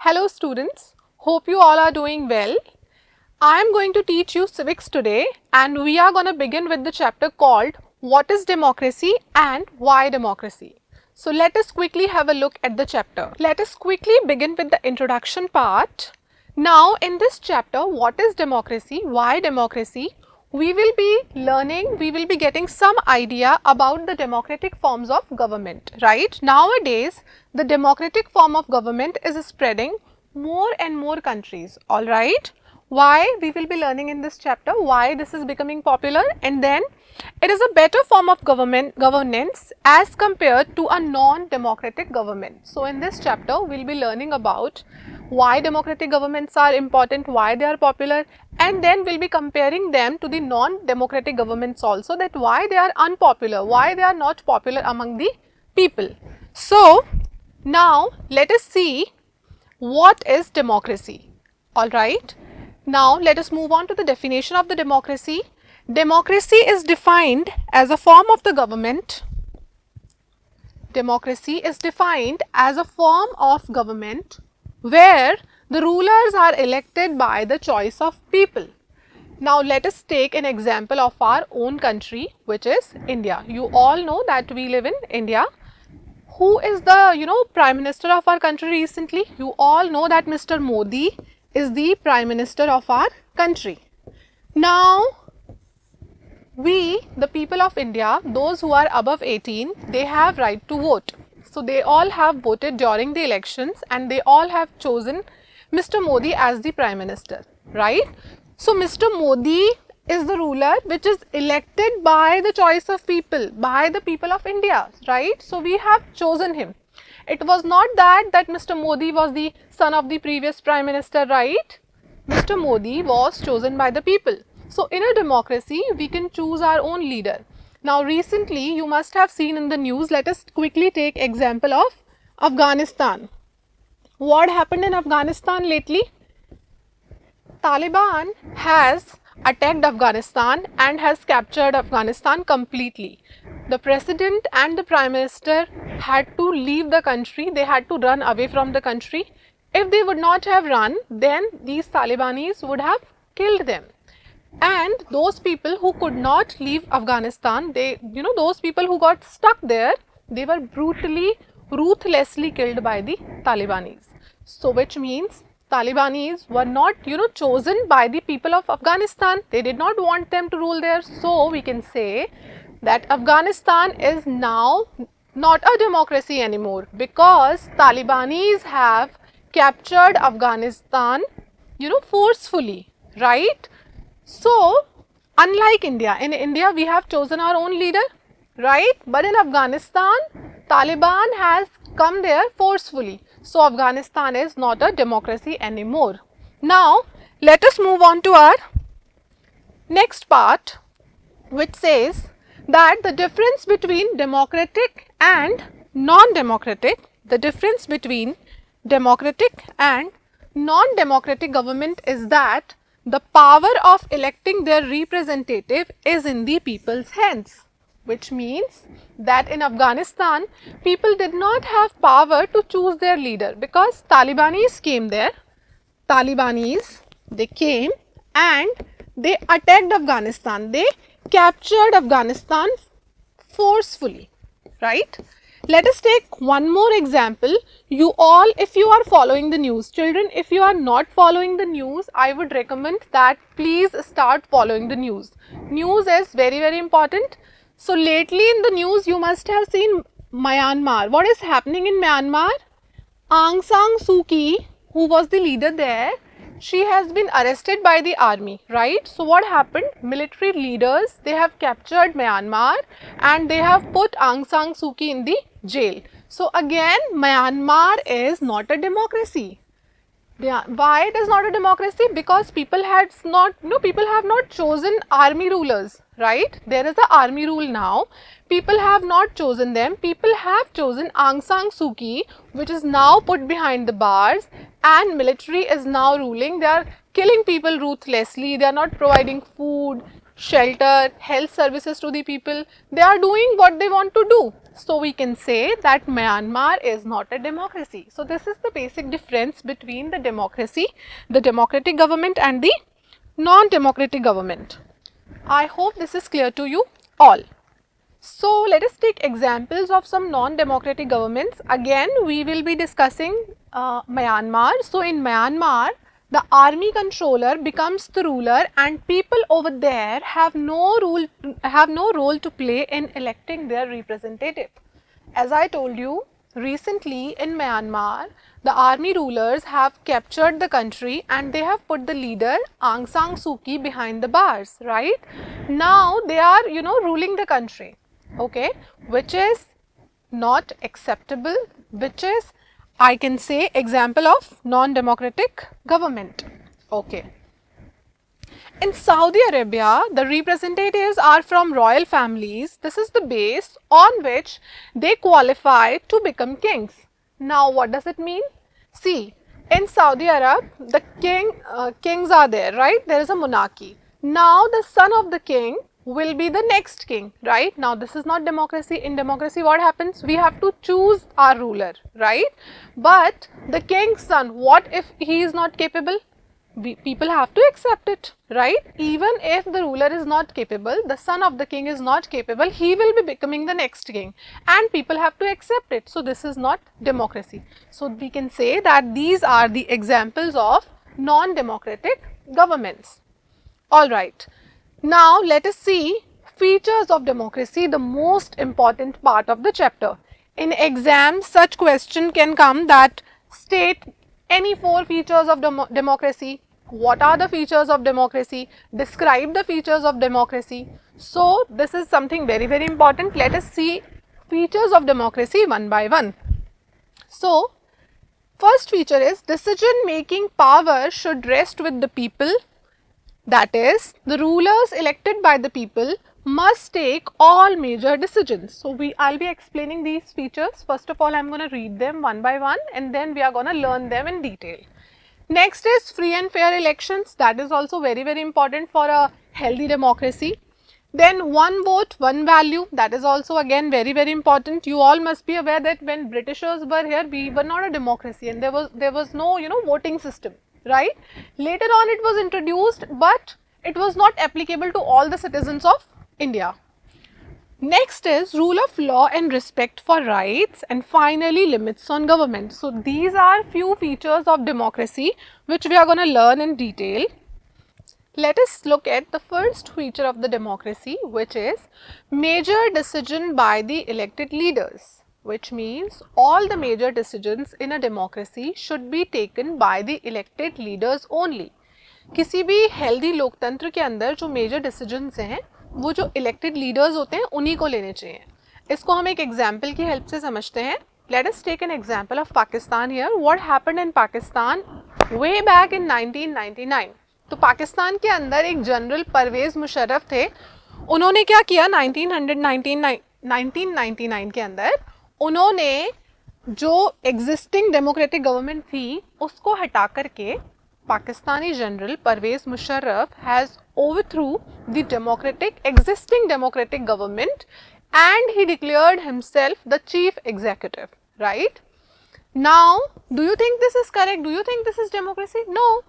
Hello students, hope you all are doing well. I am going to teach you civics today and we are going to begin with the chapter called What is Democracy and Why Democracy. So let us quickly have a look at the chapter. Let us quickly begin with the introduction part. Now in this chapter, what is democracy, why democracy, we will be getting some idea about the democratic forms of government, right? Nowadays, the democratic form of government is spreading more and more countries, alright? Why we will be learning in this chapter, why this is becoming popular, and then it is a better form of governance as compared to a non-democratic government. So in this chapter, we will be learning about why democratic governments are important, why they are popular, and then we will be comparing them to the non-democratic governments also, that why they are unpopular, why they are not popular among the people. So now let us see what is democracy, alright. Now let us move on to the definition of the democracy. Democracy is defined as a form of the government. Democracy is defined as a form of government where the rulers are elected by the choice of people. Now let us take an example of our own country, which is India. You all know that we live in India. Who is the Prime Minister of our country recently? You all know that Mr. Modi is the Prime Minister of our country. Now we, the people of India, those who are above 18, they have right to vote. So they all have voted during the elections and they all have chosen Mr. Modi as the Prime Minister, right? So Mr. Modi is the ruler which is elected by the choice of people, by the people of India, right? So we have chosen him. It was not that Mr. Modi was the son of the previous Prime Minister, right? Mr. Modi was chosen by the people. So in a democracy, we can choose our own leader. Now recently, you must have seen in the news, let us quickly take example of Afghanistan. What happened in Afghanistan lately? Taliban has attacked Afghanistan and has captured Afghanistan completely. The president and the prime minister had to leave the country, they had to run away from the country. If they would not have run, then these Talibanis would have killed them. And those people who could not leave Afghanistan, those people who got stuck there, they were brutally, ruthlessly killed by the Talibanis. So which means Talibanis were not, chosen by the people of Afghanistan. They did not want them to rule there. So we can say that Afghanistan is now not a democracy anymore because Talibanis have captured Afghanistan, forcefully, right? So, unlike India, in India we have chosen our own leader, right? But in Afghanistan, Taliban has come there forcefully. So, Afghanistan is not a democracy anymore. Now, let us move on to our next part, which says that the difference between democratic and non-democratic, government is that the power of electing their representative is in the people's hands, which means that in Afghanistan, people did not have power to choose their leader because Talibanis came there. They came and they attacked Afghanistan. They captured Afghanistan forcefully, right? Let us take one more example. You all, if you are following the news, children, if you are not following the news, I would recommend that please start following the news. News is very, very important. So lately in the news, you must have seen Myanmar. What is happening in Myanmar? Aung San Suu Kyi, who was the leader there, she has been arrested by the army, right? So what happened? Military leaders, they have captured Myanmar and they have put Aung San Suu Kyi in the jail. So again, Myanmar is not a democracy. Why it is not a democracy? Because people have not chosen army rulers, right? There is an army rule now. People have not chosen them. People have chosen Aung San Suu Kyi, which is now put behind the bars, and military is now ruling. They are killing people ruthlessly. They are not providing food, shelter, health services to the people. They are doing what they want to do. So we can say that Myanmar is not a democracy. So this is the basic difference between the democracy, the democratic government and the non-democratic government. I hope this is clear to you all. So let us take examples of some non-democratic governments. Again, we will be discussing Myanmar. So in Myanmar, the army controller becomes the ruler and people over there have no role to play in electing their representative. As I told you, recently in Myanmar, the army rulers have captured the country and they have put the leader Aung San Suu Kyi behind the bars, right? Now they are, ruling the country, okay, which is not acceptable, which is, I can say, example of non-democratic government, okay. In Saudi Arabia, the representatives are from royal families. This is the base on which they qualify to become kings. Now, what does it mean? See, in Saudi Arabia, the kings are there, right? There is a monarchy. Now, the son of the king will be the next king, right? Now, this is not democracy. In democracy, what happens? We have to choose our ruler, right? But the king's son, what if he is not capable? People have to accept it, right? Even if the ruler is not capable, the son of the king is not capable, he will be becoming the next king and people have to accept it. So this is not democracy. So we can say that these are the examples of non-democratic governments. Alright, now let us see features of democracy, the most important part of the chapter. In exams, such question can come that state any 4 features of democracy. What are the features of democracy? Describe the features of democracy. So this is something very, very important. Let us see features of democracy one by one. So first feature is decision making power should rest with the people. That is, the rulers elected by the people must take all major decisions. So I'll be explaining these features. First of all, I'm going to read them one by one and then we are going to learn them in detail. Next is free and fair elections. That is also very, very important for a healthy democracy. Then one vote, one value. That is also again very, very important. You all must be aware that when Britishers were here, we were not a democracy and there was no, voting system, right? Later on it was introduced, but it was not applicable to all the citizens of India. Next is rule of law and respect for rights, and finally limits on government. So these are few features of democracy which we are going to learn in detail. Let us look at the first feature of the democracy, which is major decision by the elected leaders, which means all the major decisions in a democracy should be taken by the elected leaders only. किसी भी healthy लोकतंत्र के अंदर जो major decisions हैं वो जो elected leaders होते हैं उन्हीं को लेने चाहिए. इसको हम एक example की help से समझते हैं. Let us take an example of Pakistan here. What happened in Pakistan way back in 1999? तो पाकिस्तान के अंदर एक जनरल परवेज मुशर्रफ थे. उन्होंने क्या किया 1999 के अंदर उन्होंने जो एग्जिस्टिंग डेमोक्रेटिक गवर्नमेंट थी उसको हटा करके Pakistani general Parvez Musharraf has overthrew the existing democratic government and he declared himself the chief executive, right? Now, do you think this is correct? Do you think this is democracy? No.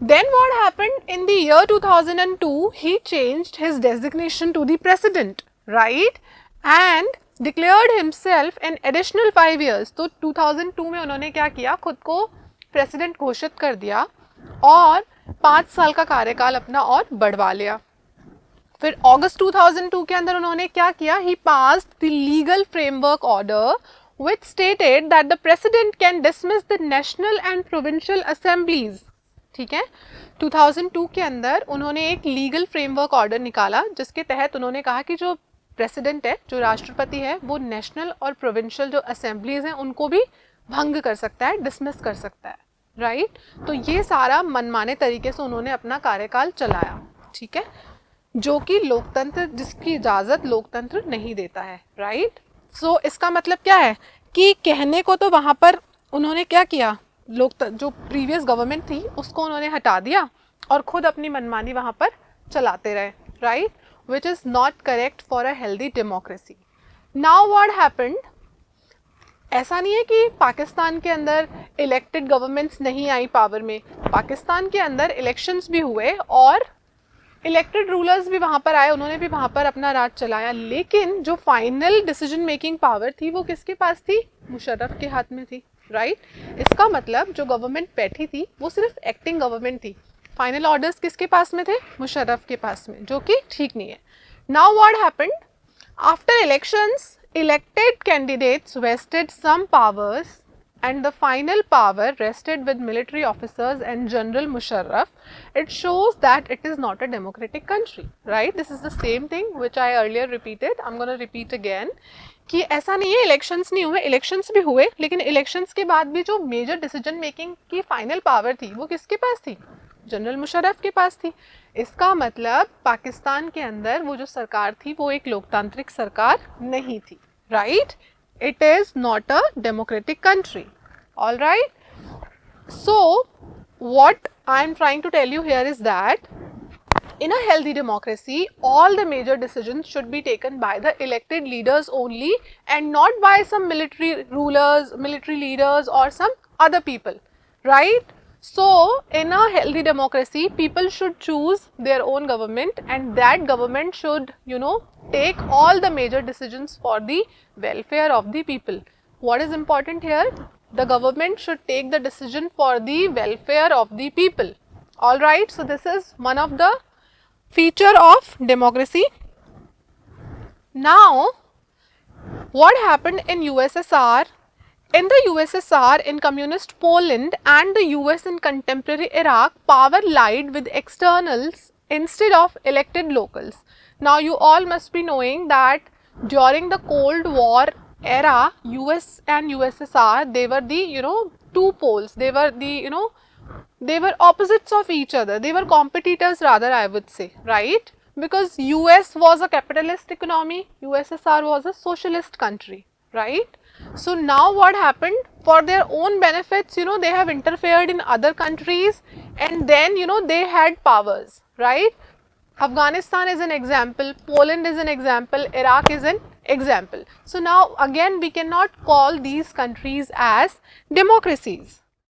Then what happened in the year 2002, he changed his designation to the president, right? And declared himself an additional 5 years. तो 2002 में उन्होंने क्या किया खुद को president घोषित कर दिया और 5 साल का कार्यकाल अपना और बढ़वा लिया. फिर अगस्त 2002 के अंदर उन्होंने क्या किया he passed the legal framework order which stated that the president can dismiss the national and provincial assemblies. ठीक है 2002 के अंदर उन्होंने एक लीगल फ्रेमवर्क ऑर्डर निकाला जिसके तहत उन्होंने कहा कि जो प्रेसिडेंट है जो राष्ट्रपति है वो नेशनल और प्रोविंशियल जो असेंबलीज हैं उनको भी भंग कर सकता है डिसमिस कर सकता है राइट. तो ये सारा मनमाने तरीके से उन्होंने अपना कार्यकाल चलाया. ठीक है जो कि लोकतंत्र जिसकी इजाज़त लोकतंत्र नहीं देता है राइट. सो इसका मतलब क्या है कि कहने को तो वहाँ पर उन्होंने क्या किया जो प्रीवियस गवर्नमेंट थी उसको उन्होंने हटा दिया और खुद अपनी मनमानी वहाँ पर चलाते रहे right which is not correct for a healthy democracy. Now what happened? ऐसा नहीं है कि पाकिस्तान के अंदर इलेक्टेड गवर्नमेंट्स नहीं आई पावर में, पाकिस्तान के अंदर इलेक्शंस भी हुए और इलेक्टेड रूलर्स भी वहाँ पर आए, उन्होंने भी वहाँ पर अपना राज चलाया, लेकिन जो फाइनल डिसीजन मेकिंग पावर थी वो किसके पास थी? मुशर्रफ के हाथ में थी, राइट? इसका मतलब जो गवर्नमेंट बैठी थी वो सिर्फ एक्टिंग गवर्नमेंट थी, फाइनल ऑर्डर्स किसके पास में थे? मुशर्रफ के पास में, जो कि ठीक नहीं है. Now what happened? After elections elected candidates vested some powers and the final power rested with military officers and General Musharraf. It shows that it is not a democratic country, right? This is the same thing which I earlier repeated. I'm going to repeat again कि ऐसा नहीं है elections नहीं हुए, elections भी हुए, लेकिन elections के बाद भी जो मेजर डिसीजन मेकिंग की फाइनल पावर थी वो किसके पास थी? जनरल मुशर्रफ के पास थी. इसका मतलब पाकिस्तान के अंदर वो जो सरकार थी वो एक लोकतांत्रिक सरकार नहीं थी, right? It is not a democratic country. All right, so what I am trying to tell you here is that in a healthy democracy, all the major decisions should be taken by the elected leaders only and not by some military rulers, military leaders or some other people, right? So, in a healthy democracy, people should choose their own government and that government should, take all the major decisions for the welfare of the people. What is important here? The government should take the decision for the welfare of the people. Alright, so this is one of the feature of democracy. Now, what happened in USSR? In the USSR, in communist Poland and the US in contemporary Iraq, power lied with externals instead of elected locals. Now, you all must be knowing that during the Cold War era, US and USSR, they were the, two poles. They were the, they were opposites of each other. They were competitors rather, I would say, right? Because US was a capitalist economy, USSR was a socialist country, right? So now what happened? For their own benefits, they have interfered in other countries and then, they had powers, right? Afghanistan is an example, Poland is an example, Iraq is an example. So now again we cannot call these countries as democracies.